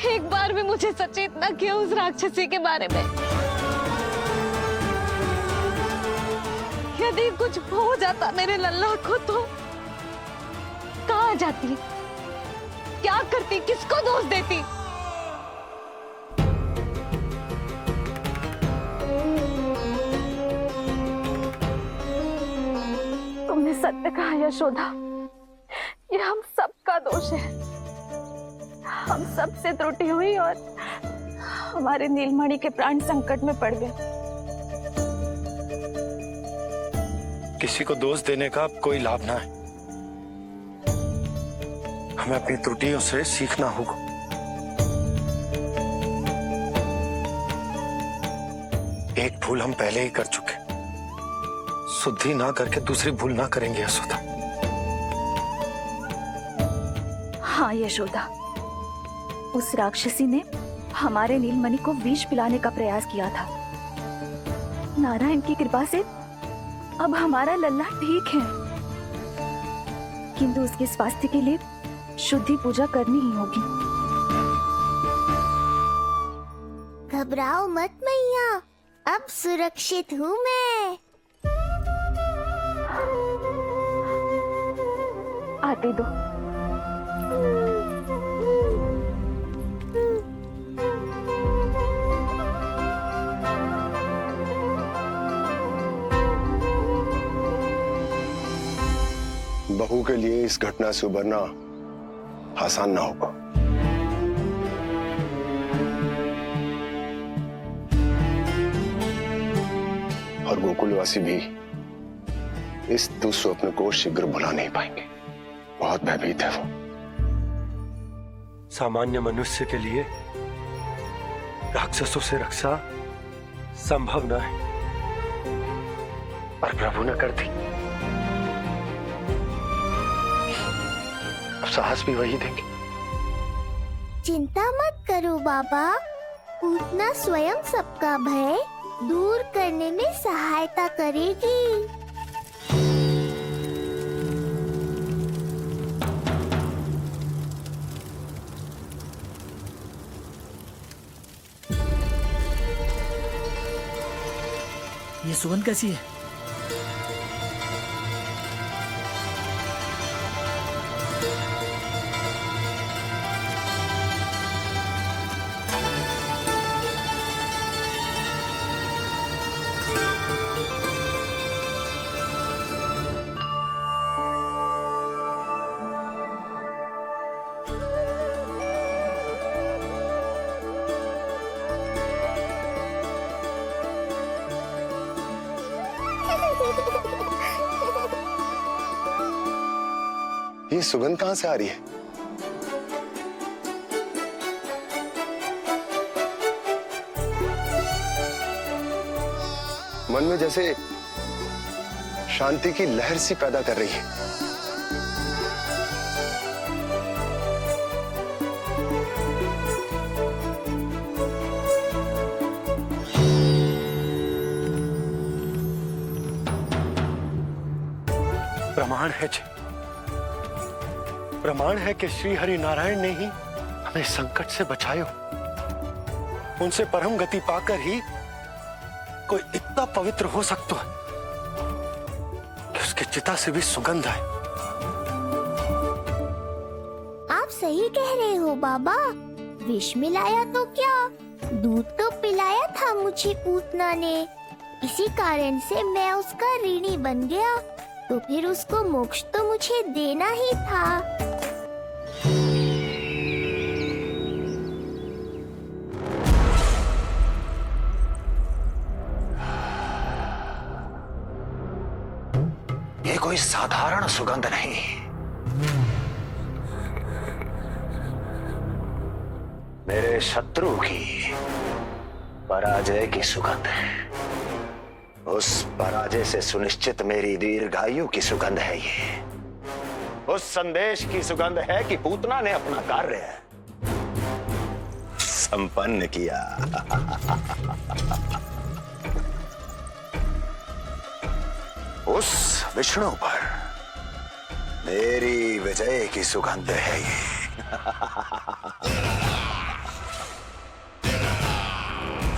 Speaker 6: एक बार भी मुझे सचेत ना किया उस राक्षसी के बारे में। यदि कुछ हो जाता मेरे लल्ला को तो कहाँ जाती, क्या करती, किसको दोष देती?
Speaker 8: तुमने सत्य कहा यशोदा, ये हम सबका दोष है। हम सबसे त्रुटि हुई और हमारे नीलमणि के प्राण संकट में पड़ गए।
Speaker 4: किसी को दोष देने का कोई लाभ ना है। हमें अपनी त्रुटियों से सीखना होगा। एक भूल हम पहले ही कर चुके, शुद्धि ना करके दूसरी भूल ना करेंगे यशोदा।
Speaker 8: हाँ यशोदा, उस राक्षसी ने हमारे नीलमणि को विष पिलाने का प्रयास किया था। नारायण की कृपा से अब हमारा लल्ला ठीक है, किंतु उसके स्वास्थ्य के लिए शुद्धि पूजा करनी ही होगी।
Speaker 5: घबराओ मत मैया, अब सुरक्षित हूँ मैं।
Speaker 8: आते दो।
Speaker 4: बहू के लिए इस घटना से उबरना आसान ना होगा। और गोकुलवासी भी इस दुस्वप्न को शीघ्र भुला नहीं पाएंगे। बहुत भयभीत है वो।
Speaker 13: सामान्य मनुष्य के लिए राक्षसों से रक्षा संभव न है, और प्रभु ने कर दी। अब साहस भी वही देंगे।
Speaker 5: चिंता मत करो बाबा, पूतना स्वयं सबका भय दूर करने में सहायता करेगी।
Speaker 14: ये सुगंध कैसी है?
Speaker 4: ये सुगंध कहां से आ रही है? मन में जैसे शांति की लहर सी पैदा कर रही है।
Speaker 13: प्रमाण है कि श्री हरि नारायण ने ही हमें संकट से बचायो। उनसे परम गति पाकर ही कोई इतना पवित्र हो सकता है कि उसकी चिता से भी सुगंध आए।
Speaker 5: आप सही कह रहे हो बाबा। विष मिलाया तो क्या, दूध तो पिलाया था मुझे पूतना ने। इसी कारण से मैं उसका ऋणी बन गया, तो फिर उसको मोक्ष तो मुझे देना ही था।
Speaker 15: ये कोई साधारण सुगंध नहीं, मेरे शत्रु की पराजय की सुगंध है। उस पराजय से सुनिश्चित मेरी दीर्घायु की सुगंध है ये। उस संदेश की सुगंध है कि पूतना ने अपना कार्य संपन्न किया। उस विष्णु पर मेरी विजय की सुगंध है ये।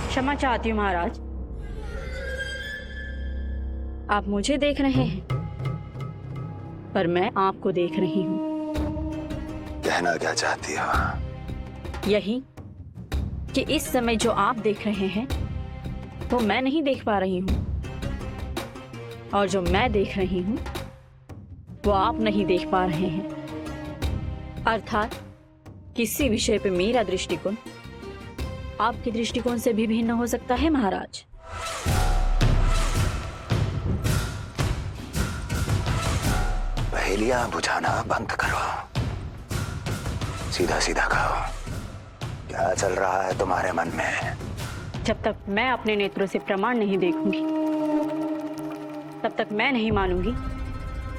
Speaker 16: क्षमा चाहती हूँ महाराज, आप मुझे देख रहे हैं पर मैं आपको देख रही हूँ।
Speaker 15: कहना क्या चाहती हो?
Speaker 16: यही कि इस समय जो आप देख रहे हैं वो मैं नहीं देख पा रही हूँ, और जो मैं देख रही हूँ वो आप नहीं देख पा रहे हैं। अर्थात किसी विषय पे मेरा दृष्टिकोण आपके दृष्टिकोण से भी भिन्न हो सकता है महाराज।
Speaker 15: पहेलियां बुझाना बंद करो, सीधा सीधा कहो क्या चल रहा है तुम्हारे मन में?
Speaker 16: जब तक मैं अपने नेत्रों से प्रमाण नहीं देखूंगी तब तक मैं नहीं मानूंगी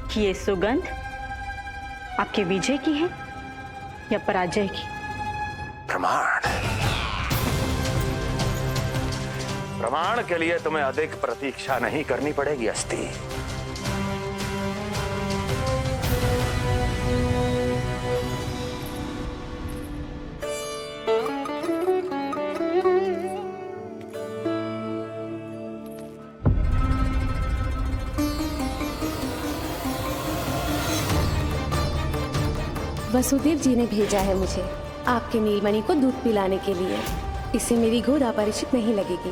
Speaker 16: कि ये सुगंध आपके विजय की है या पराजय की।
Speaker 15: प्रमाण के लिए तुम्हें अधिक प्रतीक्षा नहीं करनी पड़ेगी अस्ति।
Speaker 1: वसुदेव जी ने भेजा है मुझे आपके नीलमणि को दूध पिलाने के लिए। इससे मेरी गोद अपरिचित नहीं लगेगी,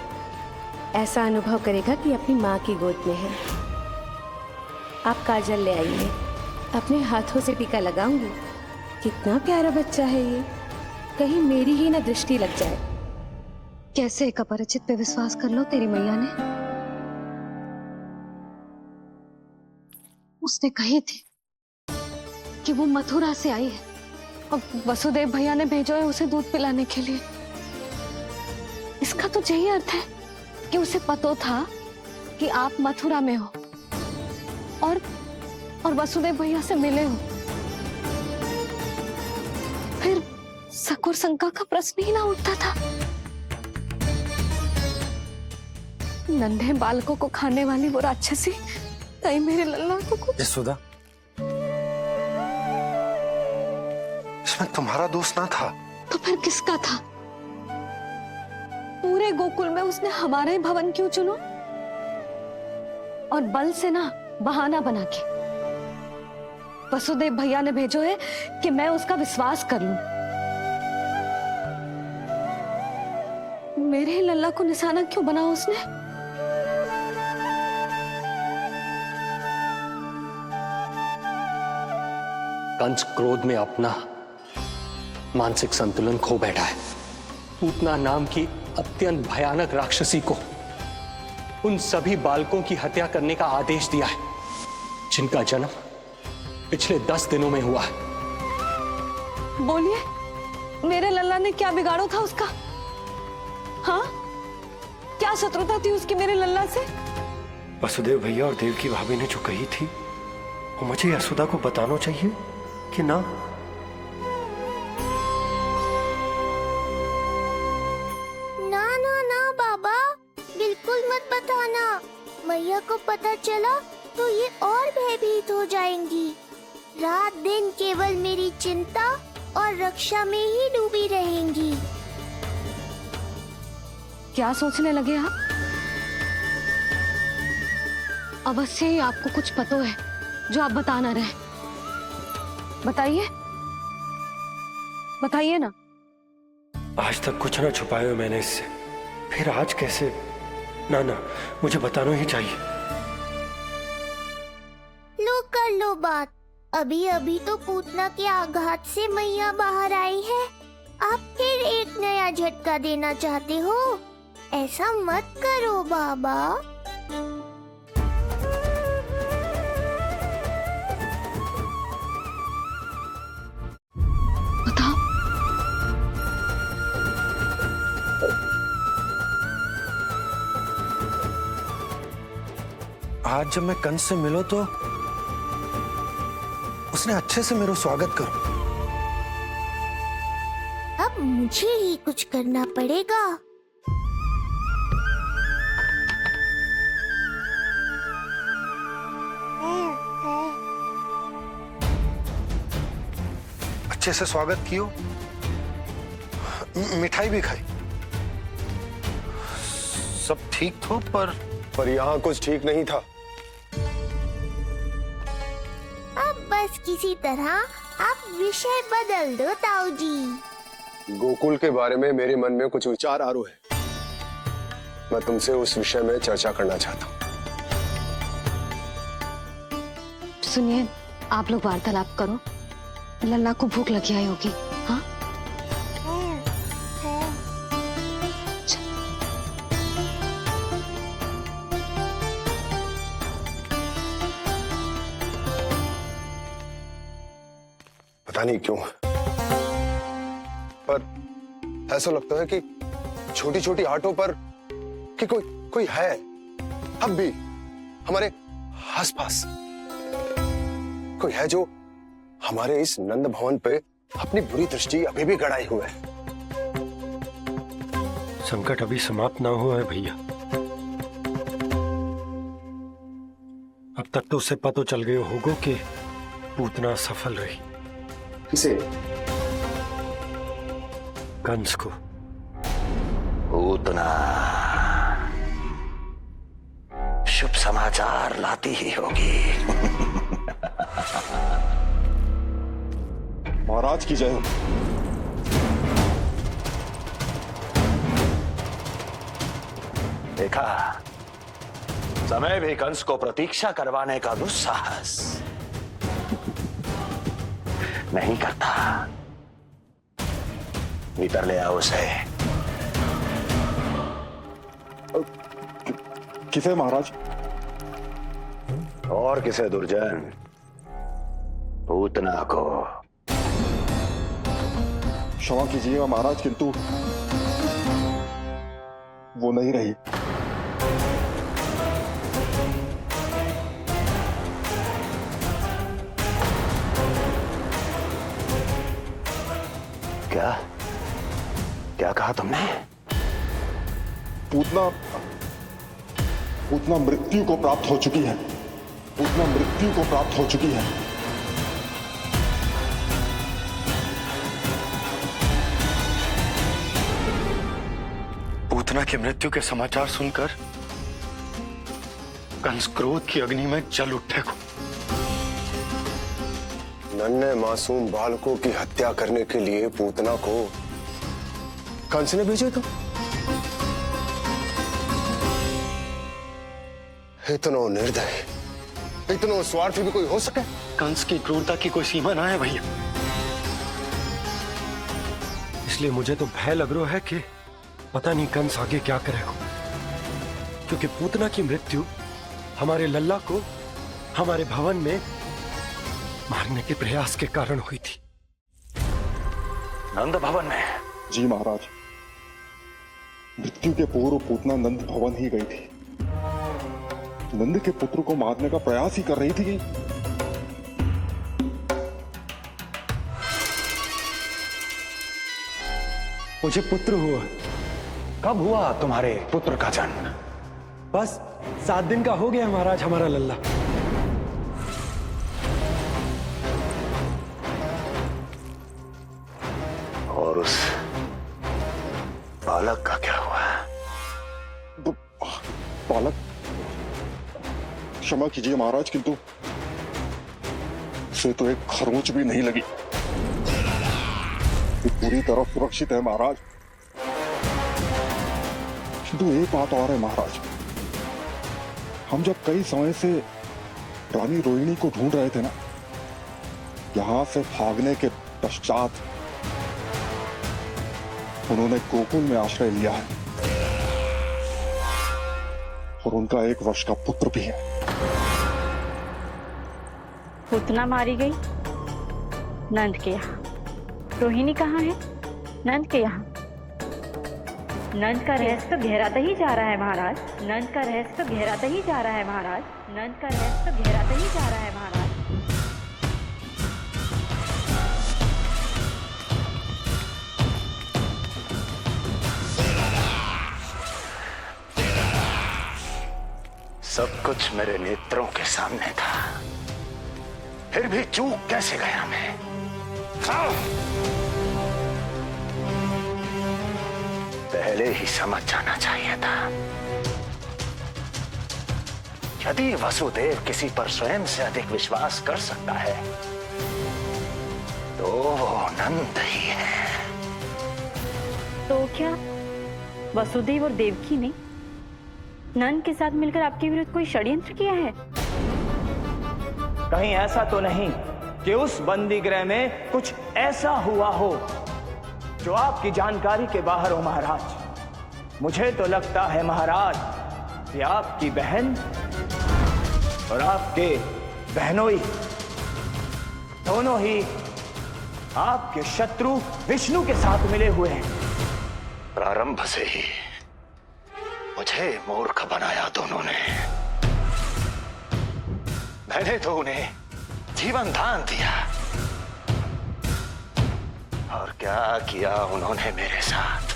Speaker 1: ऐसा अनुभव करेगा कि अपनी माँ की गोद में है। आप काजल ले आइए, अपने हाथों से टीका लगाऊंगी। कितना प्यारा बच्चा है ये, कहीं मेरी ही ना दृष्टि लग जाए।
Speaker 6: कैसे एक अपरिचित पे विश्वास कर लो तेरी मैया ने? उसने कही थी कि वो मथुरा से आई है और वसुदेव भैया ने भेजा है उसे दूध पिलाने के लिए। इसका तो यही अर्थ है कि उसे पता था कि आप मथुरा में हो और वसुदेव भैया से मिले हो। फिर सकुर शंका का प्रश्न ही ना उठता था। नन्हे बालकों को खाने वाली वो राक्षसी कहीं मेरे लल्ला को।
Speaker 13: यशोदा, इसमें तुम्हारा दोष ना था।
Speaker 6: तो फिर किसका था? पूरे गोकुल में उसने हमारे भवन क्यों चुना? और बल से ना बहाना बना के वसुदेव भैया ने भेजो है कि मैं उसका विश्वास कर लूं। मेरे लल्ला को निशाना क्यों बना उसने?
Speaker 13: कंस क्रोध में अपना मानसिक संतुलन खो बैठा है। पूतना नाम की अत्यंत भयानक राक्षसी को उन सभी बालकों की हत्या करने का आदेश दिया है जिनका जन्म पिछले 10 दिनों में हुआ है।
Speaker 6: बोलिए, मेरे लल्ला ने क्या बिगाड़ो था उसका? हाँ, क्या शत्रुता थी उसकी मेरे लल्ला से?
Speaker 13: वसुदेव भैया और देवकी भाभी ने जो कही थी वो मुझे यशोदा को बताना चाहिए कि ना?
Speaker 5: ना ना ना बाबा, बिल्कुल मत बताना। मैया को पता चला तो ये और भयभीत हो जाएंगी। रात दिन केवल मेरी चिंता और रक्षा में ही डूबी रहेंगी।
Speaker 6: क्या सोचने लगे आप? अवश्य ही आपको कुछ पता है जो आप बता ना रहे। बताइए, बताइए ना।
Speaker 13: आज तक कुछ ना छुपाया मैंने इससे, फिर आज कैसे? ना, मुझे बताना ही चाहिए।
Speaker 5: लो कर लो बात। अभी अभी तो पूतना के आघात से मैया बाहर आई है। आप फिर एक नया झटका देना चाहते हो? ऐसा मत करो बाबा।
Speaker 6: बताओ।
Speaker 13: आज जब मैं कंस से मिलो तो उसने अच्छे से मेरा स्वागत करो।
Speaker 5: अब मुझे ही कुछ करना पड़ेगा।
Speaker 13: अच्छे से स्वागत कियो, मिठाई भी खाई, सब ठीक तो, पर यहाँ कुछ ठीक नहीं था।
Speaker 5: अब बस किसी तरह आप विषय बदल दो ताऊ जी।
Speaker 4: गोकुल के बारे में मेरे मन में कुछ विचार आ रहे हैं। मैं तुमसे उस विषय में चर्चा करना चाहता हूँ।
Speaker 6: सुनिए, आप लोग वार्तालाप करो। लल्ला को भूख लगी आई होगी। हाँ,
Speaker 4: पता नहीं क्यों, पर ऐसा लगता है कि छोटी छोटी आटों पर कि कोई है अब भी हमारे आसपास। कोई है जो हमारे इस नंद भवन पे अपनी बुरी दृष्टि अभी भी गड़ाए हुए है।
Speaker 13: संकट अभी समाप्त ना हुआ है भैया। अब तक तो उसे पता चल गया होगा कि पूतना सफल रही।
Speaker 4: किसे?
Speaker 13: कंस को।
Speaker 15: पूतना शुभ समाचार लाती ही होगी।
Speaker 4: महाराज की जय हो।
Speaker 15: देखा, समय भी कंस को प्रतीक्षा करवाने का दुस्साहस नहीं करता। भीतर ले आओ उसे।
Speaker 4: किसे महाराज?
Speaker 15: और किसे दुर्जन? पूतना को।
Speaker 4: क्षमा कीजिएगा महाराज, किंतु वो नहीं रही।
Speaker 15: क्या क्या कहा तुमने?
Speaker 4: पूतना मृत्यु को प्राप्त हो चुकी है। पूतना मृत्यु को प्राप्त हो चुकी है।
Speaker 13: पूतना की मृत्यु के समाचार सुनकर कंस क्रोध की अग्नि में जल उठे को।
Speaker 4: नन्हे मासूम बालकों की हत्या करने के लिए पूतना को कंस ने भेजे तो इतना निर्दयी, इतना स्वार्थी भी कोई हो सके?
Speaker 13: कंस की क्रूरता की कोई सीमा ना है भैया। इसलिए मुझे तो भय लग रहा है कि पता नहीं कंस आगे क्या करेगा, क्योंकि पूतना की मृत्यु हमारे लल्ला को हमारे भवन में मारने के प्रयास के कारण हुई थी।
Speaker 15: नंद भवन में?
Speaker 14: जी महाराज, मृत्यु के पूर्व पूतना नंद भवन ही गई थी। नंद के पुत्र को मारने का प्रयास ही कर रही थी।
Speaker 13: मुझे पुत्र हुआ।
Speaker 15: कब हुआ तुम्हारे पुत्र का जन्म?
Speaker 13: बस 7 दिन का हो गया महाराज हमारा लल्ला।
Speaker 15: और उस बालक का क्या हुआ?
Speaker 14: बालक, क्षमा कीजिए महाराज, किंतु उसे तो एक खरोंच भी नहीं लगी। ये पूरी तरह सुरक्षित है महाराज। किंतु एक बात और है महाराज, हम जब कई समय से रानी रोहिणी को ढूंढ रहे थे ना, यहां से भागने के पश्चात उन्होंने गोकुल में आश्रय लिया है और उनका 1 वर्ष का पुत्र भी है।
Speaker 16: पूतना मारी गई नंद के यहाँ। रोहिणी कहाँ है? नंद के यहाँ। नंद का रहस्य तो गहराता ही जा रहा है महाराज। नंद का रहस्य तो गहराता ही जा रहा है महाराज। नंद का रहस्य तो गहराता ही जा रहा है महाराज।
Speaker 15: सब कुछ मेरे नेत्रों के सामने था, फिर भी चूक कैसे गया मैं? पहले ही समझ जाना चाहिए था। यदि वसुदेव किसी पर स्वयं से अधिक विश्वास कर सकता है तो वो नंद ही है।
Speaker 16: तो क्या वसुदेव और देवकी ने नंद के साथ मिलकर आपके विरुद्ध कोई षड्यंत्र किया है?
Speaker 17: कहीं ऐसा तो नहीं कि उस बंदी गृह में कुछ ऐसा हुआ हो जो आपकी जानकारी के बाहर हो महाराज। मुझे तो लगता है महाराज कि आपकी बहन और आपके बहनोई दोनों ही आपके शत्रु विष्णु के साथ मिले हुए हैं।
Speaker 15: प्रारंभ से ही मुझे मूर्ख बनाया दोनों ने। मैंने तो उन्हें जीवन दान दिया, और क्या किया उन्होंने मेरे साथ?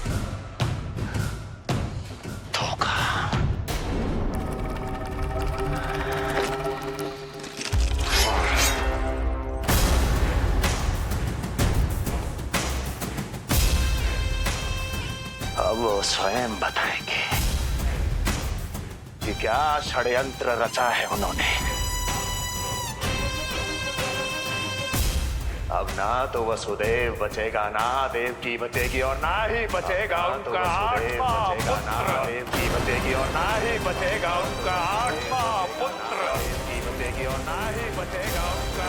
Speaker 15: धोखा। अब वो स्वयं बताएंगे कि क्या षड्यंत्र रचा है उन्होंने। अब ना तो वसुदेव बचेगा, ना देवकी बचेगी, और ना ही बचेगा उनका आठवां पुत्र। देवकी बचेगी और ना ही बचेगा उनका आठवां पुत्र। देवकी बचेगी और ना ही बचेगा उनका